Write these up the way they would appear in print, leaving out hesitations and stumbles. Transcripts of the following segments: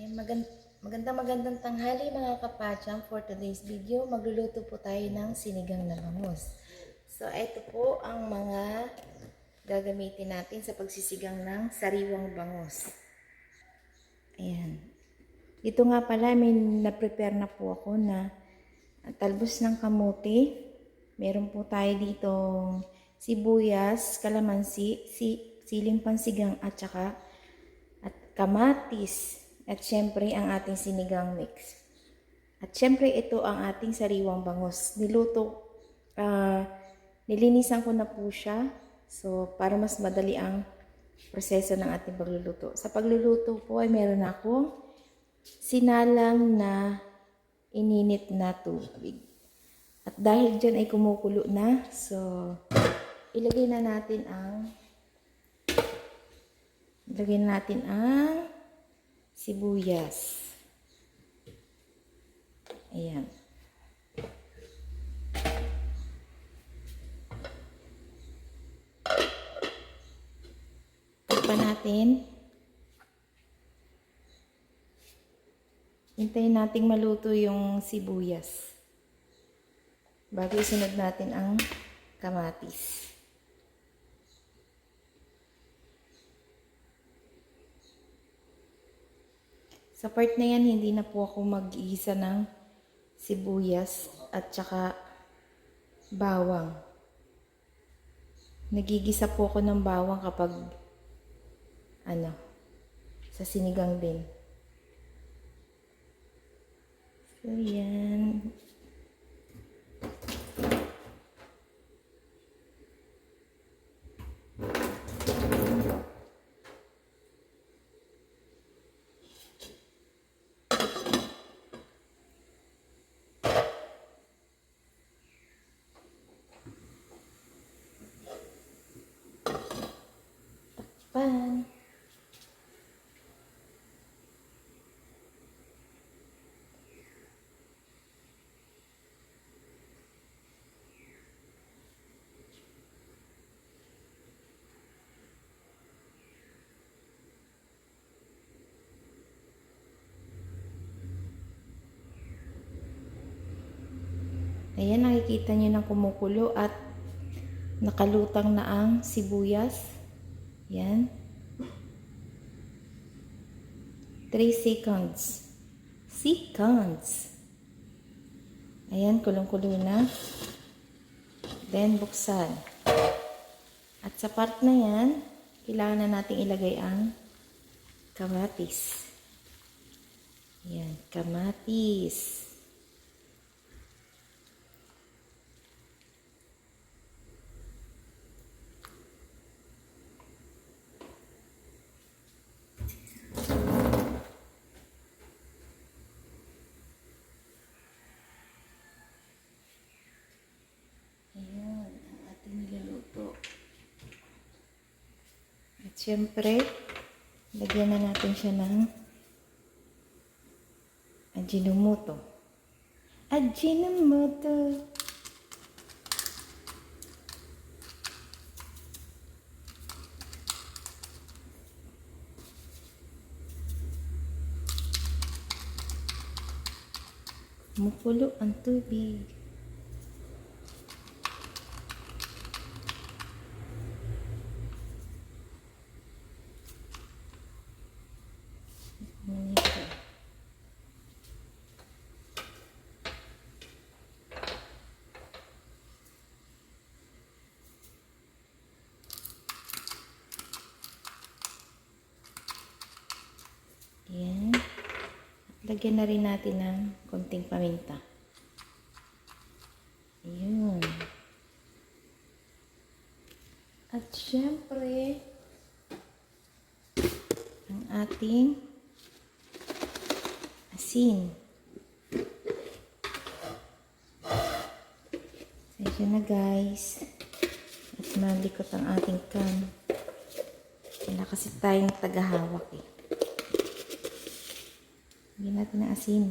Ayan, magandang tanghali mga kapacham. For today's video, magluluto po tayo ng sinigang na bangus. So, ito po ang mga gagamitin natin sa pagsisigang ng sariwang bangus. Ayan. Ito nga pala, may na-prepare na po ako na talbos ng kamote. Meron po tayo dito sibuyas, kalamansi, siling pansigang at kamatis. At syempre ang ating sinigang mix. At syempre ito ang ating sariwang bangus. Nilinisan ko na po siya. So para mas madali ang proseso ng ating pagluluto. Sa pagluluto po ay meron akong sinalang na ininit na tubig. At dahil dyan ay kumukulo na, so ilagay na natin ang sibuyas. Ayan. Takpan natin. Hintayin nating maluto yung sibuyas. Bago isunod natin ang kamatis. Sa part na yan, hindi na po ako mag-iisa ng sibuyas at saka bawang. Nagigisa po ako ng bawang kapag sa sinigang din. So, yan. Pan. Ayan, nakikita nyo ng kumukulo at nakalutang na ang sibuyas. Ayan. 3 seconds. Ayan, kulong-kulo na. Then, buksan. At sa part na yan, kailangan na natin ilagay ang kamatis. Ayan, kamatis. Ayan, ang ating niluluto. At syempre, lagyan na natin siya ng Ajinomoto. Kumukulo ang tubig. Ayan. Lagyan na rin natin ng konting paminta. Ayan. At syempre, ang ating asin. Sensya na guys. At malikot ang ating can. Wala kasi tayong tagahawak eh. Lagyan natin ng asin.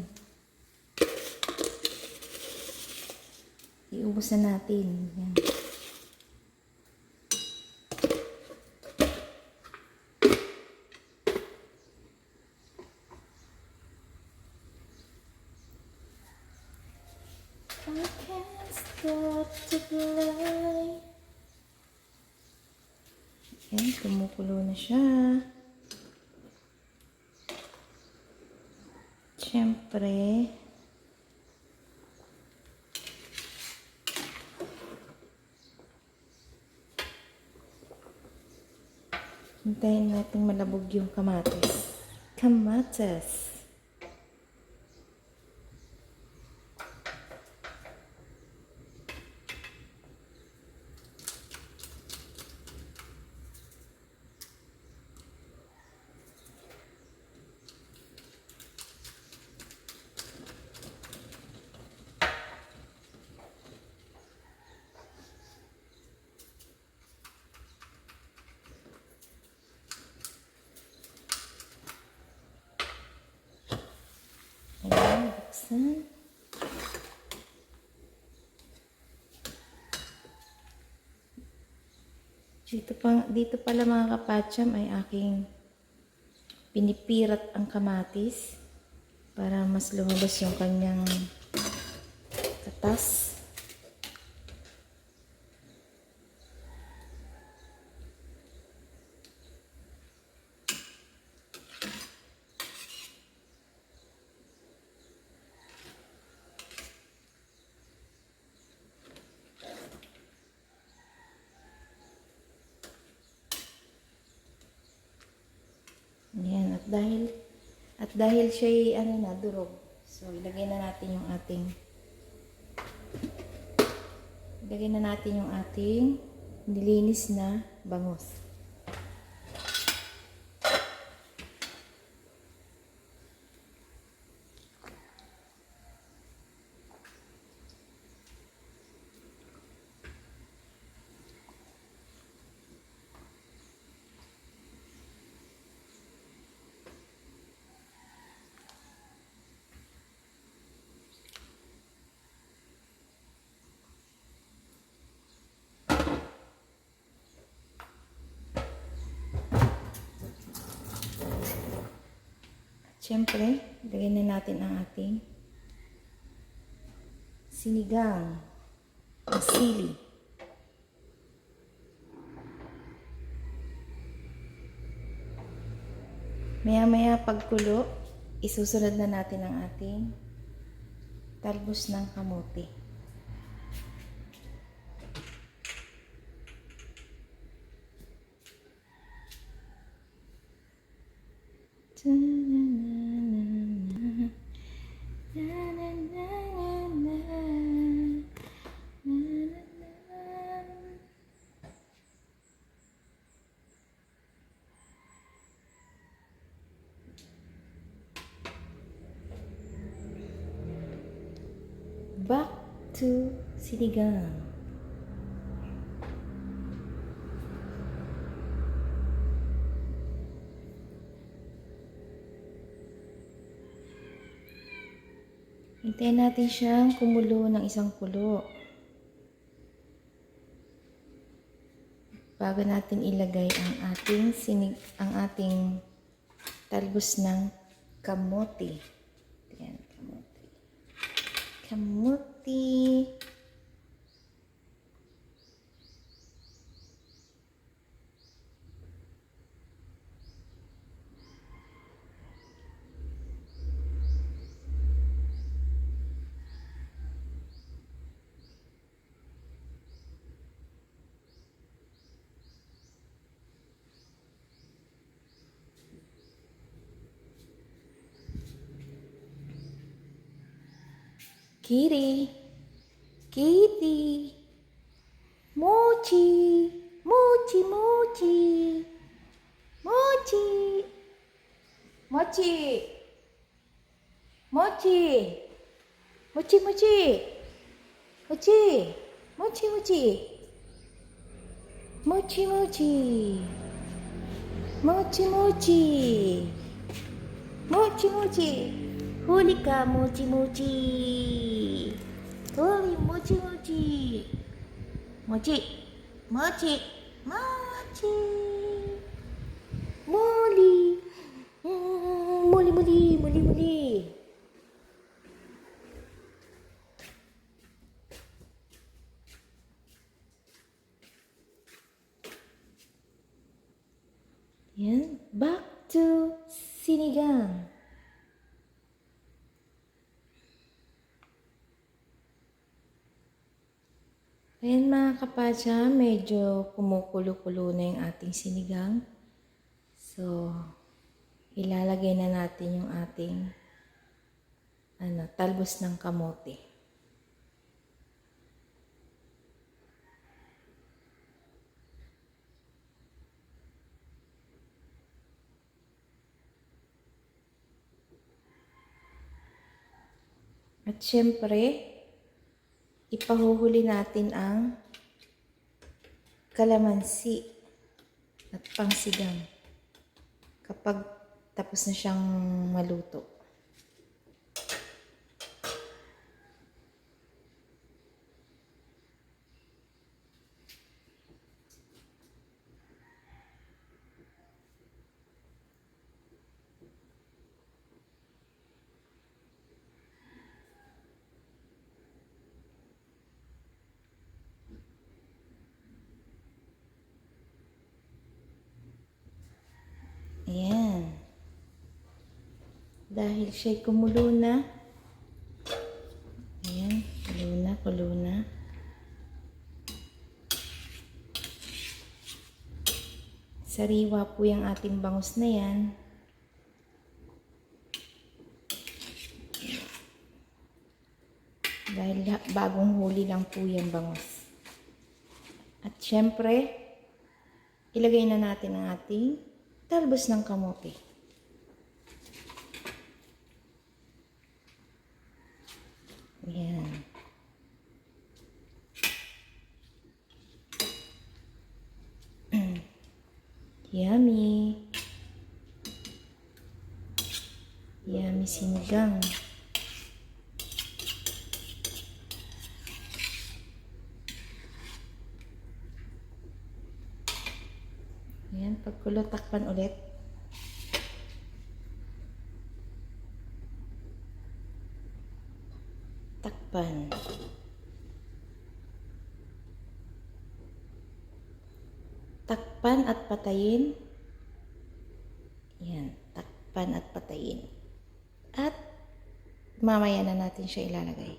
Iubos na natin. Yan. I can't stop to fly. Ayan, kumukulo na siya. Siyempre, hintayin natin malabog yung kamatis. Kamatis. Ayan, buksan. Dito pala mga kapatsyam ay aking pinipirat ang kamatis para mas lumabas yung kanyang katas. Ayan, at dahil siya durog. So ilagay na natin yung ating nilinis na bangus. Siyempre, lagay na natin ang ating sinigang na sili. Maya-maya pagkulo, isusunod na natin ang ating talbos ng kamote. Back to sinigang. Hintayin natin siyang kumulo ng isang kulo bago natin ilagay ang ating talbos ng kamote. Ayan, kamote. Kamote. Kitty, Kitty, Mochi, Mochi, Mochi, Mochi, Mochi, Mochi, Mochi, Mochi, Mochi, Mochi, Mochi, Mochi, Mochi, Mochi, Mochi, Mochi, Mochi. Huli ka, Mochi Mochi. Huli, Mochi Mochi. Mochi. Mochi. Mochi. Muli. Muli, muli, muli, muli. sinigang. Ayan mga kapatya, medyo kumukulo-kulo na yung ating sinigang. So, ilalagay na natin yung ating talbos ng kamote. At syempre, ipahuhuli natin ang kalamansi at pangsigang kapag tapos na siyang maluto. Ayan. Dahil siya'y kumulo na. Ayan, kulo na. Sariwa po yung ating bangus na yan. Dahil bagong huli lang po yung bangus. At syempre, ilagay na natin ang ating talbos ng kamote. Ayan. Yummy. Yummy sinigang. Ayan, pagkulo, takpan ulit. Takpan. Takpan at patayin. Ayan, takpan at patayin. At mamaya na natin siya ilalagay.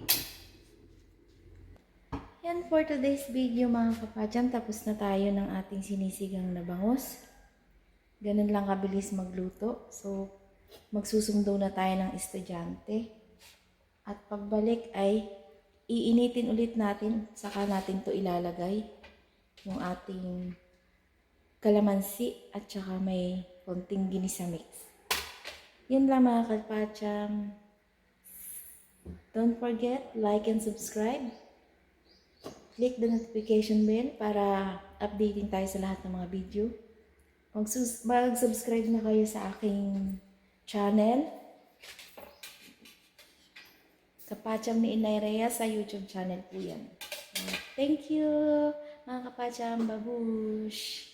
Yan for today's video mga kapadyam. Tapos na tayo ng ating sinisigang na bangus. Ganun lang kabilis magluto. So, magsusundo na tayo ng estudyante. At pagbalik ay iinitin ulit natin. Saka natin to ilalagay. Yung ating kalamansi at saka may konting ginisa mix. Yun lang mga kalpatyam. Don't forget, like and subscribe. Click the notification bell para updating tayo sa lahat ng mga video. Mag-subscribe na kayo sa aking channel. Kapatyam ni Inay Rhea sa YouTube channel po yan. Thank you mga kapatyam. Babush!